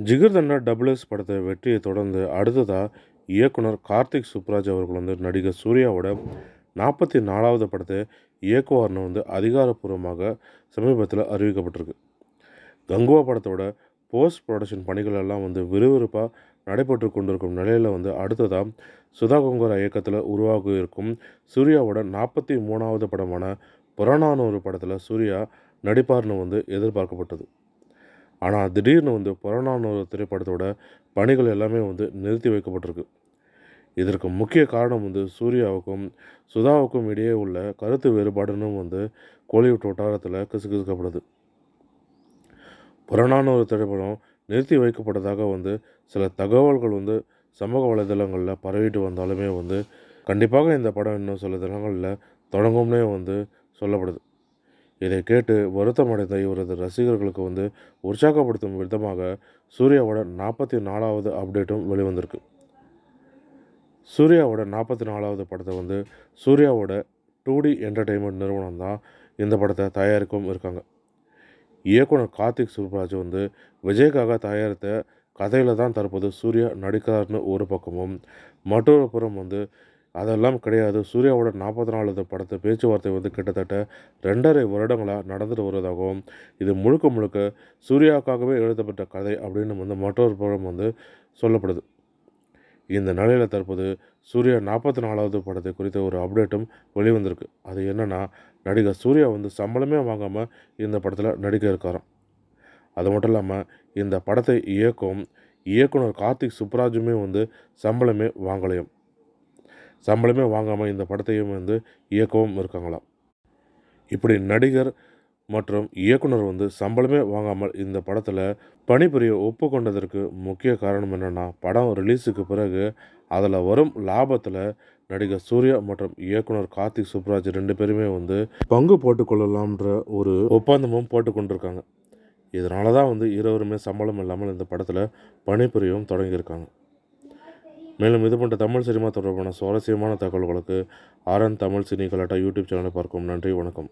Jigarthanda double S படத்தை வெற்றியை தொடர்ந்து அடுத்ததாக இயக்குனர் கார்த்திக் சுப்ராஜ் அவர்கள் நடிகர் சூர்யாவோட 44வது படத்தை இயக்குவார்னு அதிகாரப்பூர்வமாக சமீபத்தில் அறிவிக்கப்பட்டிருக்கு. கங்குவா படத்தோட போஸ்ட் ப்ரொடக்ஷன் பணிகள் எல்லாம் விறுவிறுப்பாக நடைபெற்று கொண்டிருக்கும் நிலையில் அடுத்ததாக சுதா கொங்கரா இயக்கத்தில் உருவாக இருக்கும் சூர்யாவோட 43வது படமான புறநானூறு படத்தில் சூர்யா நடிப்பார்னு எதிர்பார்க்கப்பட்டது. ஆனால் திடீர்னு புறநானூறு திரைப்படத்தோட பணிகள் எல்லாமே நிறுத்தி வைக்கப்பட்டிருக்கு. இதற்கு முக்கிய காரணம் சூர்யாவுக்கும் சுதாவுக்கும் இடையே உள்ள கருத்து வேறுபாடுன்னு கோலிவுட் வட்டாரத்தில் கிசுகிசுக்கப்படுது. புறநானூறு திரைப்படம் நிறுத்தி வைக்கப்பட்டதாக சில தகவல்கள் சமூக வலைதளங்களில் பரவிட்டு வந்தாலுமே கண்டிப்பாக இந்த படம் இன்னும் சில தினங்களில் தொடங்கும்னே சொல்லப்படுது. இதை கேட்டு வருத்தமடைந்த இவரது ரசிகர்களுக்கு உற்சாகப்படுத்தும் விதமாக சூர்யாவோட 44வது அப்டேட்டும் வெளிவந்திருக்கு. சூர்யாவோட 44வது படத்தை சூர்யாவோட 2D என்டர்டெயின்மெண்ட் நிறுவனம் தான் இந்த படத்தை தயாரிக்கவும் இருக்காங்க. இயக்குனர் கார்த்திக் சுப்ராஜ் விஜய்க்காக தயாரித்த கதையில் தான் தற்போது சூர்யா நடிக்கிறார்னு ஒரு பக்கமும், மற்றொரு புறம் அதெல்லாம் கிடையாது, சூர்யாவோட 44வது படத்தை பேச்சுவார்த்தை கிட்டத்தட்ட 2.5 வருடங்களாக நடந்துட்டு வருவதாகவும், இது முழுக்க முழுக்க சூர்யாவுக்காகவே எழுதப்பட்ட கதை அப்படின்னு மற்றொரு புறம் சொல்லப்படுது. இந்த நிலையில் தற்போது சூர்யா 44வது படத்தை குறித்த ஒரு அப்டேட்டும் வெளிவந்திருக்கு. அது என்னென்னா, நடிகர் சூர்யா சம்பளமே வாங்காமல் இந்த படத்தில் நடிக்க இருக்காராம். அது மட்டும் இல்லாமல் இந்த படத்தை இயக்கும் இயக்குனர் கார்த்திக் சுப்ராஜுமே சம்பளமே வாங்காமல் இந்த படத்தையும் இயக்கவும் இருக்காங்களாம். இப்படி நடிகர் மற்றும் இயக்குனர் சம்பளமே வாங்காமல் இந்த படத்தில் பணிபுரிய ஒப்புக்கொண்டதற்கு முக்கிய காரணம் என்னென்னா, படம் ரிலீஸுக்கு பிறகு அதில் வரும் லாபத்தில் நடிகர் சூர்யா மற்றும் இயக்குனர் கார்த்திக் சுப்ராஜ் 2 பேருமே பங்கு போட்டுக்கொள்ளலாம்ன்ற ஒரு ஒப்பந்தமும் போட்டுக்கொண்டிருக்காங்க. இதனால தான் இருவருமே சம்பளம் இல்லாமல் இந்த படத்தில் பணிபுரியவும் தொடங்கியிருக்காங்க. மேலும் இது போன்ற தமிழ் சினிமா தொடர்பான சுவாரஸ்யமான தகவல்களுக்கு RN தமிழ் சினி கலாட்டா யூடியூப் சேனலை பார்க்கவும். நன்றி, வணக்கம்.